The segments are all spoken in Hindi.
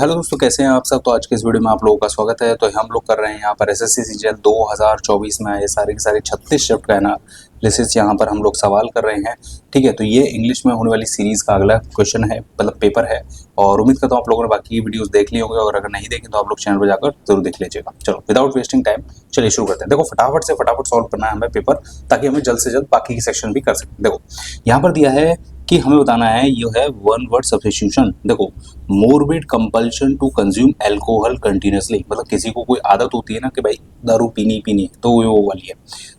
हेलो दोस्तों, कैसे हैं आप सब। तो आज के इस वीडियो में आप लोगों का स्वागत है। तो हम लोग कर रहे हैं यहाँ पर एसएससी सीजीएल 2024 में आए सारे के सारे 36 शिफ्ट का एनालिसिस यहाँ पर हम लोग सवाल कर रहे हैं। ठीक है, तो ये इंग्लिश में होने वाली सीरीज का अगला क्वेश्चन है, मतलब पेपर है। और उम्मीद करता हूँ आप लोगों ने बाकी की वीडियोस देख ली होंगे, और अगर नहीं देखें तो आप लोग चैनल पर जाकर जरूर देख लीजिएगा। चलो विदाउट वेस्टिंग टाइम चलिए शुरू करते हैं। देखो फटाफट से फटाफट सॉल्व करना है हमें पेपर, ताकि हमें जल्द से जल्द बाकी के सेक्शन भी कर सकें। देखो यहाँ पर दिया है कि हमें बताना है, ये है वन वर्ड सब्स्टिट्यूशन। देखो morbid compulsion to consume alcohol continuously, मतलब किसी को कोई आदत होती है ना कि भाई दारू पीनी है, तो वो वाली है।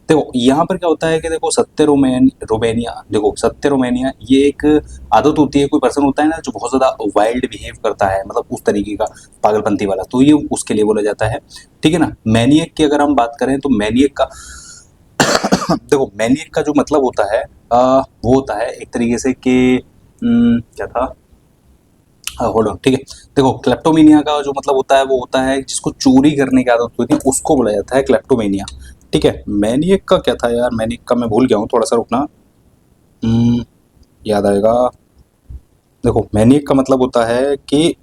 देखो यहाँ पर क्या होता है कि देखो सत्य रोमानिया, देखो सत्य रोमानिया ये एक आदत होती है। कोई पर्सन होता है ना जो बहुत ज्यादा वाइल्ड बिहेव करता है, मतलब उस तरीके का पागलपंती वाला, तो ये उसके लिए बोला जाता है। ठीक है ना। मैनियक की अगर हम बात करें तो मैनियक का देखो मैनियक का जो मतलब होता है वो होता है एक तरीके से कि क्या था, होल्ड ऑन। ठीक है, देखो क्लेप्टोमेनिया का जो मतलब होता है वो होता है जिसको चोरी करने की आदत होती है, उसको बोला जाता है क्लेप्टोमेनिया। ठीक है, मैनियक का क्या था यार, मैनियक का मैं भूल गया हूँ, थोड़ा सा रुकना, याद आएगा। देखो मैनियक का मतलब होता है कि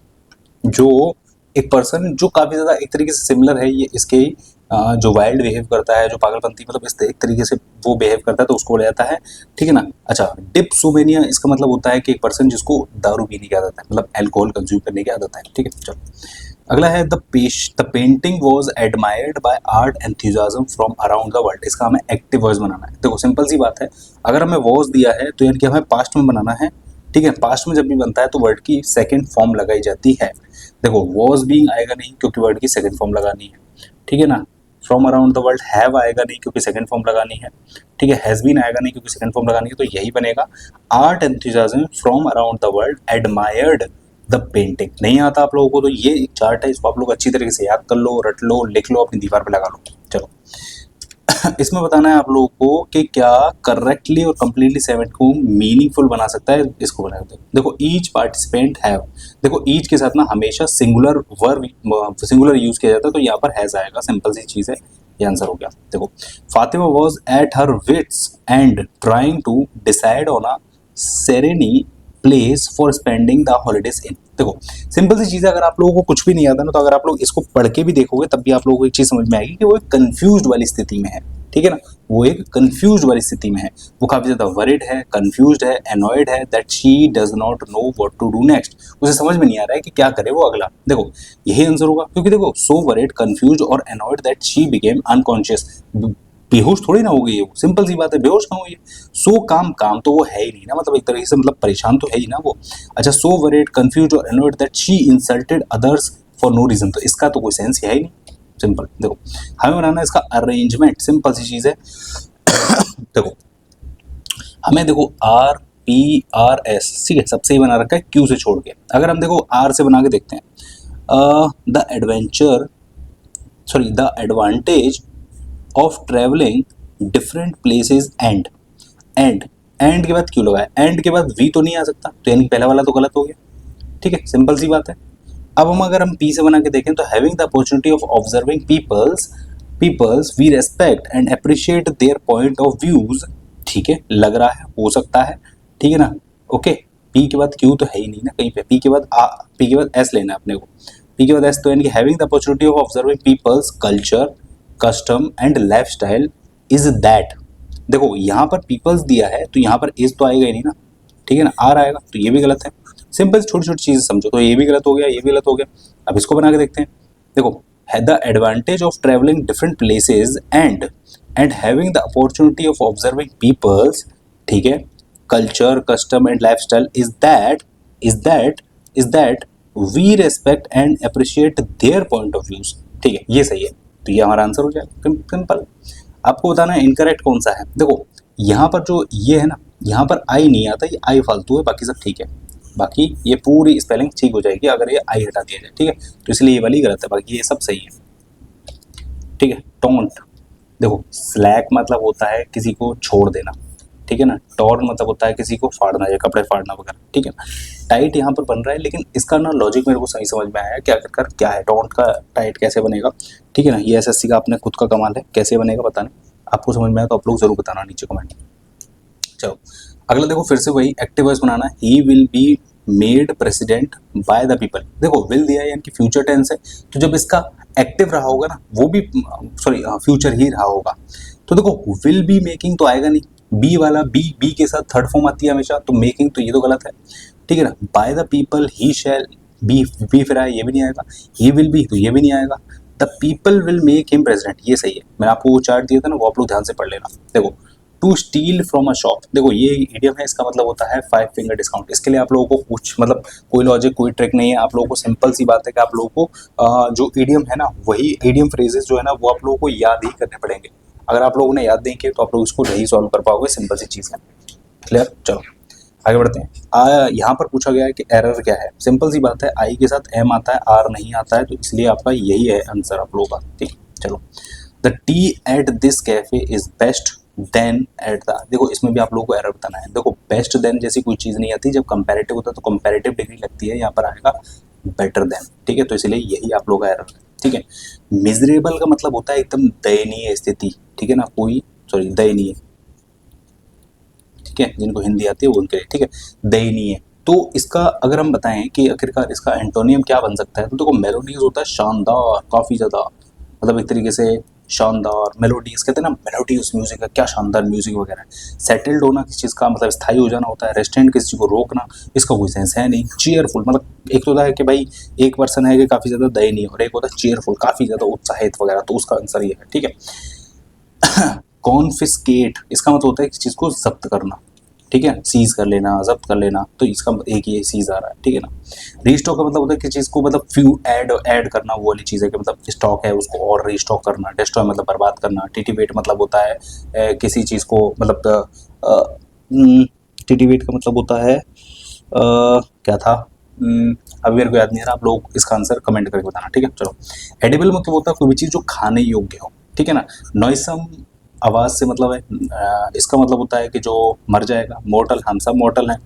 जो एक पर्सन जो काफी ज्यादा एक तरीके से सिमिलर है ये इसके जो वाइल्ड बिहेव करता है, जो पागलपंती मतलब इस एक तरीके से वो बिहेव करता है, तो उसको बोला जाता है। ठीक है ना। अच्छा, डिप्सोमेनिया इसका मतलब होता है कि एक पर्सन जिसको दारू पीने की आदत है, मतलब अल्कोहल कंज्यूम करने की आदत है। ठीक है, चलो अगला है the painting was admired by art enthusiasm from around the world. इसका हमें एक्टिव वॉइस बनाना है। देखो सिंपल सी बात है, अगर हमें वॉज दिया है तो यानी कि हमें पास्ट में बनाना है। ठीक है, पास्ट में जब भी बनता है तो वर्ड की सेकंड फॉर्म लगाई जाती है। देखो वॉज बीइंग आएगा नहीं क्योंकि वर्ड की सेकंड फॉर्म लगानी है। ठीक है ना। From around the world have आएगा नहीं क्योंकि सेकंड फॉर्म लगानी है। ठीक है, हैज बीन आएगा नहीं क्योंकि सेकंड फॉर्म लगानी है, तो यही बनेगा। Art enthusiasm from around the world admired the painting. नहीं आता आप लोगों को तो ये एक चार्ट है, इसको आप लोग अच्छी तरीके से याद कर लो, रट लो, लिख लो, अपनी दीवार पे लगा लो। चलो इसमें बताना है आप लोगों को कि क्या करेक्टली और कंप्लीटली सेवेंट को मीनिंगफुल बना सकता है, इसको बना दो। देखो ईच पार्टिसिपेंट हैव, देखो ईच के साथ ना हमेशा सिंगुलर वर्ब सिंगुलर यूज किया जाता है, तो यहाँ पर हैज आएगा। सिंपल सी चीज है, ये आंसर हो गया। देखो Fatima was at her wits end trying to decide on a serene place for spending the holidays in. देखो सिंपल सी चीज़ है, अगर आप लोगों को कुछ भी नहीं आता ना, तो अगर आप लोग इसको पढ़ के भी देखोगे तब भी आप लोगों को एक चीज़ समझ में आएगी कि वो एक कंफ्यूज्ड वाली स्थिति में है। ठीक है ना, वो एक कंफ्यूज्ड वाली स्थिति में है, वो काफी ज्यादा वरिड है, कंफ्यूज्ड है, एनॉयड है, that she does not know what to do next. उसे समझ में नहीं आ रहा है कि क्या करे वो अगला। देखो यही आंसर होगा, क्योंकि देखो सो वरिड, कंफ्यूज्ड और annoyed that she became unconscious. बेहोश थोड़ी ना हो गई है वो, सिंपल सी बात है, बेहोश कहाँ हुई है। सो काम तो वो है ही नहीं ना, मतलब एक तरीके से मतलब परेशान तो है ही ना वो। अच्छा, सो वरिड, कंफ्यूज और annoyed that she insulted others for no reason, तो इसका तो कोई सेंस है ही नहीं। सिंपल देखो हमें बनाना है इसका अरेंजमेंट, सिंपल सी चीज है। देखो हमें देखो आर पी आर एस, ठीक है, सबसे ही बना रखा है क्यू से छोड़ के। अगर हम देखो आर से बना के देखते हैं, the adventure sorry the advantage of travelling different places and के बाद क्यों लगाया, एंड के बाद वी तो नहीं आ सकता, तो यानी पहला वाला तो गलत हो गया। ठीक है, सिंपल सी बात है। अब हम अगर हम पी से बना के देखें तो having the opportunity of observing peoples we respect and appreciate their point of views. ठीक है, लग रहा है, हो सकता है। ठीक है ना। ओके, पी के बाद क्यू तो है ही नहीं ना कहीं पे, पी के बाद एस लेना है अपने को। पी के बाद एस, तो यानी कि having the opportunity of observing peoples culture custom and lifestyle is that. देखो यहाँ पर पीपल्स दिया है तो यहाँ पर इज तो आएगा ही नहीं ना। ठीक है ना, आर आएगा, तो ये भी गलत है। सिंपल छोटी छोटी चीजें समझो, तो ये भी गलत हो गया, ये भी गलत हो गया। अब इसको बना के देखते हैं। देखो the advantage of travelling different places and having the opportunity of observing peoples, ठीक है, culture custom and lifestyle is that we respect and appreciate their point of views. ठीक है, ये सही है, तो ये हमारा आंसर हो जाएगा। सिंपल। आपको बताना है इनकरेक्ट कौन सा है। देखो यहाँ पर जो ये है ना, यहाँ पर आई नहीं आता, ये आई फालतू है, बाकी सब ठीक है। बाकी ये पूरी स्पेलिंग ठीक हो जाएगी अगर ये आई हटा दिया जाए। ठीक है, तो इसलिए ये वाली गलत है, बाकी ये सब सही है। ठीक है, टोंट, देखो स्लैक मतलब होता है किसी को छोड़ देना। ठीक है ना। टॉर्न मतलब होता है किसी को फाड़ना या कपड़े फाड़ना वगैरह। ठीक है ना। टाइट यहाँ पर बन रहा है, लेकिन इसका ना लॉजिक मेरे को सही समझ में आया क्या कर क्या है, टॉन्ट का टाइट कैसे बनेगा। ठीक है ना, ये एसएससी का अपने खुद का कमाल है, कैसे बनेगा बताने। आपको समझ में आया तो आप लोग जरूर बताना नीचे कमेंट। चलो अगला देखो, फिर से वही एक्टिव वॉइस बनाना है। He will be made president by the people. देखो विल दिया है यानी कि फ्यूचर टेंस है, तो जब इसका एक्टिव रहा होगा ना वो भी सॉरी फ्यूचर ही रहा होगा, तो देखो विल बी मेकिंग तो आएगा नहीं, बी वाला बी के साथ थर्ड फॉर्म आती है हमेशा, तो मेकिंग तो ये तो गलत है, ठीक है ना। By the people he shall be फिर आया, ये भी नहीं आएगा। ही विल बी तो ये भी नहीं आएगा। The people will make him president, ये सही है। मैंने आपको वो चार्ट दिया था ना, वो आप लोग ध्यान से पढ़ लेना। देखो to steal from a shop, देखो ये इडियम है, इसका मतलब होता है 5 फिंगर डिस्काउंट। इसके लिए आप लोगों को कुछ मतलब कोई लॉजिक कोई ट्रिक नहीं है, आप लोगों को सिंपल सी बात है कि आप लोगों को जो इडियम है ना, वही इडियम फ्रेजेस जो है ना वो आप लोगों को याद ही करने पड़ेंगे। अगर आप लोगों ने याद नहीं किए तो आप लोग इसको नहीं सॉल्व कर पाओगे, सिंपल सी चीज़ है। क्लियर, चलो आगे बढ़ते हैं। यहाँ पर पूछा गया है कि एरर क्या है। सिंपल सी बात है, आई के साथ एम आता है, आर नहीं आता है, तो इसलिए आपका यही है आंसर आप लोगों का। ठीक, चलो the tea at this cafe is best then at the, देखो इसमें भी आप लोगों को एरर बताना है। देखो बेस्ट देन जैसी कोई चीज़ नहीं आती, जब कंपैरेटिव होता है तो कंपैरेटिव डिग्री लगती है, यहाँ पर आएगा बेटर देन। ठीक है, तो इसलिए यही आप लोगों का एरर है। ठीक है, मिजरेबल का मतलब होता है एकदम दयनीय स्थिति। ठीक है ना, कोई सॉरी दयनीय, ठीक है, जिनको हिंदी आती है वो उनके लिए, ठीक है, दयनीय। तो इसका अगर हम बताएं कि आखिरकार इसका एंटोनियम क्या बन सकता है, तो देखो मेलोडियस होता है शानदार, काफ़ी ज़्यादा, मतलब एक तरीके से शानदार। मेलोडियस कहते हैं ना, मेलोडियस म्यूजिक है, क्या शानदार म्यूजिक वगैरह है। सेटल्ड होना किसी चीज़ का मतलब स्थायी हो जाना होता है। रेस्टेंट किसी चीज़ को रोकना, इसका कोई सेंस है नहीं। चीयरफुल मतलब एक तो होता है कि भाई एक पर्सन है कि काफ़ी ज़्यादा दयनीय, और एक होता है चीयरफुल, काफ़ी ज़्यादा उत्साहित वगैरह, तो उसका आंसर ये है। ठीक है, कॉन्फिस्केट इसका मतलब होता है किसी चीज़ को जब्त करना। ठीक है, सीज कर लेना, जब्त कर लेना, तो इसका एक ये सीज आ रहा है। ठीक है ना। रीस्टॉक का मतलब होता है किसी चीज़ को मतलब फ्यू ऐड करना, वो वाली चीज़ है कि मतलब स्टॉक है उसको और रीस्टॉक करना। डिस्ट्रॉय मतलब बर्बाद करना। टिटिवेट मतलब होता है किसी चीज़ को मतलब टिटिवेट का मतलब होता है क्या था, अभी मेरे को याद नहीं आ रहा, आप लोग इसका आंसर कमेंट करके बताना। ठीक है, चलो एडिबल मतलब होता है कोई भी चीज़ जो खाने योग्य हो। ठीक है ना। नॉइसम आवाज़ से मतलब है, इसका मतलब होता है कि जो मर जाएगा। मोर्टल, हम सब मोर्टल हैं।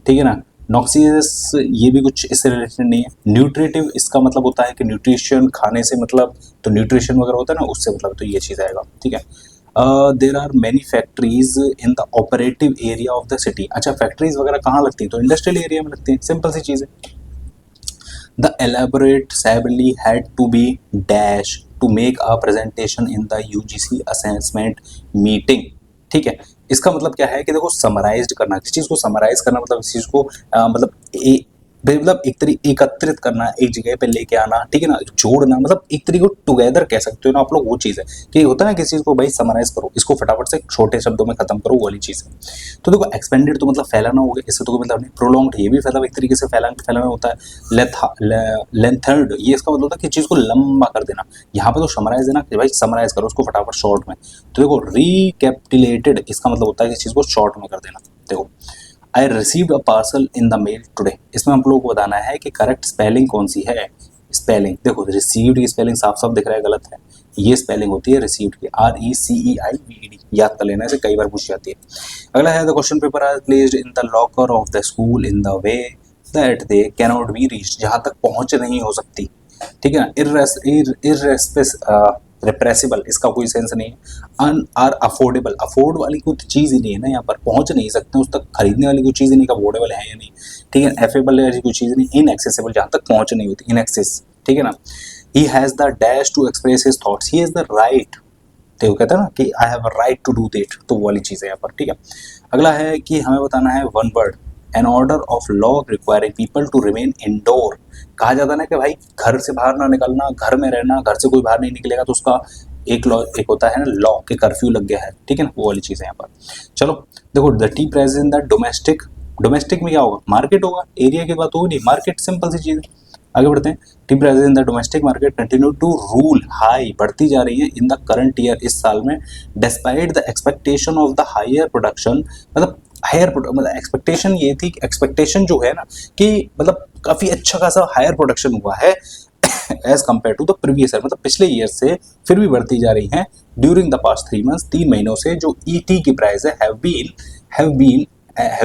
ठीक है ना। नॉक्सियस ये भी कुछ इससे रिलेटेड नहीं है। न्यूट्रिटिव इसका मतलब होता है कि न्यूट्रिशन खाने से मतलब, तो न्यूट्रिशन वगैरह होता है ना उससे मतलब, तो ये चीज़ आएगा। ठीक है। There are many factories in the operative area of the city. अच्छा फैक्ट्रीज वगैरह कहाँ लगती हैं, तो इंडस्ट्रियल एरिया में लगती हैं, सिंपल सी चीज़ है। The elaborate assembly had to be dash to make a presentation in the UGC assessment meeting। ठीक है, इसका मतलब क्या है कि देखो समराइज्ड करना, किसी चीज़ को समराइज करना मतलब इस चीज़ को मतलब मतलब एक तरीके एकत्रित करना, एक जगह पे लेके आना। ठीक है ना, जोड़ना, मतलब एक तरीके को टुगेदर कह सकते हो ना आप लोग, वो चीज़ है कि होता है ना किसी चीज़ को भाई समराइज करो, इसको फटाफट से छोटे शब्दों में खत्म करो, वो वाली चीज़ है। तो देखो एक्सपेंडेड तो मतलब फैलाना हो गया, इससे तो कोई मतलब नहीं। प्रोलॉन्ग्ड ये भी मतलब एक तरीके से फैलाना होता है। लेंथर्ड ये इसका मतलब होता है कि चीज़ को लंबा कर देना। यहाँ पे तो समराइज देना कि भाई समराइज करो उसको फटाफट शॉर्ट में। तो देखो रिकैपिटुलेटेड इसका मतलब होता है कि चीज़ को शॉर्ट में कर देना। देखो I received a parcel in the mail today, इसमें हम लोग को बताना है कि करेक्ट स्पेलिंग कौन सी है। स्पेलिंग देखो, रिसीव्ड की स्पेलिंग साफ साफ दिख रहा है गलत है, ये स्पेलिंग होती है रिसीव्ड की, RECEIVED, याद कर लेना, इसे कई बार पूछ जाती है। अगला है the question paper are placed in the locker of the school in the way that they cannot be reached, जहाँ तक पहुँच नहीं हो सकती। ठीक है ना। रिप्रेसिबल इसका कोई सेंस नहीं है। अन आर अफोर्डेबल, अफोर्ड वाली कोई चीज़ ही नहीं है ना, यहाँ पर पहुँच नहीं सकते उस तक, खरीदने वाली कोई चीज़ ही नहीं, अफोर्डेबल है या नहीं। ठीक है, एफेबल ऐसी कोई चीज़ नहीं। इनएक्सेसिबल जहाँ तक पहुँच नहीं होती, इनएक्सेस। ठीक है ना। He has the dash to express his thoughts, he has the right, तो कहता है ना कि I have a right to do that, तो वो वाली चीज़ है यहाँ पर। ठीक है, अगला है कि हमें बताना है one word, an order of law requiring people to remain indoor. कहा जाता है ना कि भाई घर से बाहर ना निकलना, घर में रहना, घर से कोई बाहर नहीं निकलेगा तो उसका एक लॉ, एक होता है ना लॉ के कर्फ्यू लग गया है। ठीक है ना, वो वाली चीज़ है यहाँ पर। चलो देखो the T price in the domestic, domestic में क्या होगा, मार्केट होगा, एरिया की बात होगी नहीं, मार्केट, सिंपल सी चीज़ है। आगे बढ़ते हैं। Tea prices in the domestic market continue to rule high, बढ़ती जा रही है इन द करंट ईयर, इस साल में, despite the expectation of the higher production, मतलब हायर मतलब एक्सपेक्टेशन ये थी, एक्सपेक्टेशन जो है ना कि मतलब काफ़ी अच्छा खासा हायर प्रोडक्शन हुआ है as compare to the previous year, मतलब पिछले ईयर से फिर भी बढ़ती जा रही हैं। ड्यूरिंग द पास्ट 3 मंथ्स, 3 महीनों से जो ईटी की प्राइस है हैव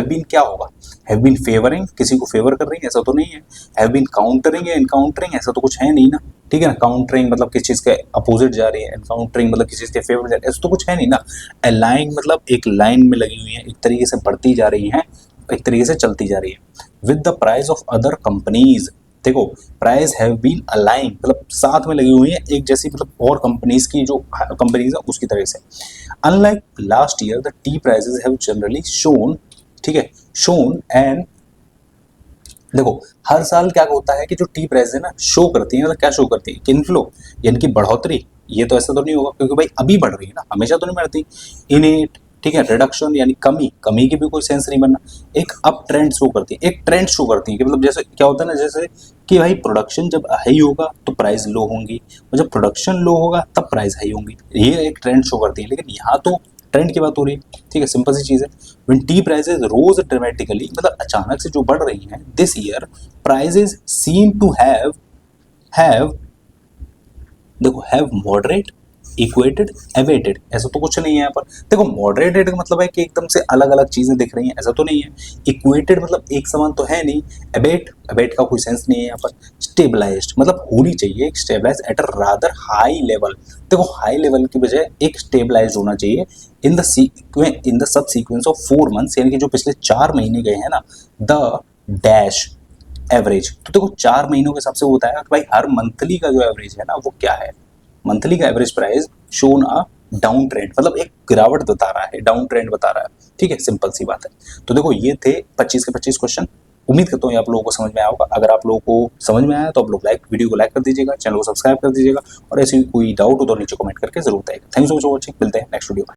बीन क्या होगा, हैव बीन फेवरिंग, किसी को फेवर कर रही है ऐसा तो नहीं है। हैव बीन काउंटरिंग या इनकाउंटरिंग, ऐसा तो कुछ है नहीं ना। ठीक है ना, काउंटरिंग मतलब किस चीज़ के अपोजिट जा रही है, एनकाउंटरिंग मतलब किसी चीज़ के फेवर जा रही है, ऐसा तो कुछ है नहीं ना। अलाइन मतलब एक लाइन में लगी हुई है, एक तरीके से बढ़ती जा रही है, एक तरीके से चलती जा रही है। With the price of other companies. देखो प्राइस हैव बीन अलाइन मतलब साथ में लगी हुई है एक जैसी मतलब और कंपनीज की जो कंपनीज है उसकी तरह से। Unlike last year the T prices have generally shown, ठीक है, शोन एंड देखो हर साल क्या होता है कि जो टी प्राइस है ना शो करती है, मतलब क्या शो करती है, इनफ्लो यानी कि बढ़ोतरी। ये तो ऐसा तो नहीं होगा क्योंकि भाई अभी बढ़ रही है ना, हमेशा तो नहीं बढ़ती। इनेट, ठीक है, रिडक्शन यानी कमी, कमी की भी कोई सेंस नहीं बनना। एक अप ट्रेंड शो करती है, एक ट्रेंड शो करती है कि मतलब जैसे क्या होता है ना, जैसे कि भाई प्रोडक्शन जब हाई होगा तो प्राइस लो होंगी, और जब प्रोडक्शन लो होगा तब प्राइस हाई होंगी, ये एक ट्रेंड शो करती है। लेकिन यहाँ तो ट्रेंड की बात हो रही है, ठीक है, सिंपल सी चीज़ है। When tea prices rose dramatically मतलब अचानक से जो बढ़ रही हैं, this year prices seem to have देखो हैव मॉडरेट, इक्वेटेड, एवेटेड, ऐसा तो कुछ नहीं है यहाँ पर। देखो मॉडरेटेड का मतलब है कि एकदम से अलग अलग चीजें दिख रही हैं, ऐसा तो नहीं है। इक्वेटेड मतलब एक समान तो है नहीं। एबेट, एबेट का कोई सेंस नहीं है यहाँ पर। स्टेबलाइज्ड मतलब होनी चाहिए एक stabilise at a rather high level. देखो हाई लेवल की बजाय एक स्टेबलाइज होना चाहिए in the subsequence of 4 months, यानी कि जो पिछले 4 महीने गए हैं ना, द डैश एवरेज। तो देखो 4 महीनों के हिसाब से वो बताया कि भाई हर मंथली का जो एवरेज है ना वो क्या है। मंथली का average price shown a down trend, मतलब एक गिरावट बता रहा है, डाउन ट्रेंड बता रहा है, ठीक है, सिंपल सी बात है। तो देखो ये थे 25 के 25 क्वेश्चन। उम्मीद करता हूँ ये आप लोगों को समझ में आया होगा। अगर आप लोगों को समझ में आया तो आप लोग वीडियो को लाइक कर दीजिएगा, चैनल को सब्सक्राइब कर दीजिएगा, और ऐसी कोई डाउट हो तो नीचे कमेंट करके जरूर बताइएगा। थैंक्स फॉर वॉचिंग, मिलते हैं नेक्स्ट वीडियो में।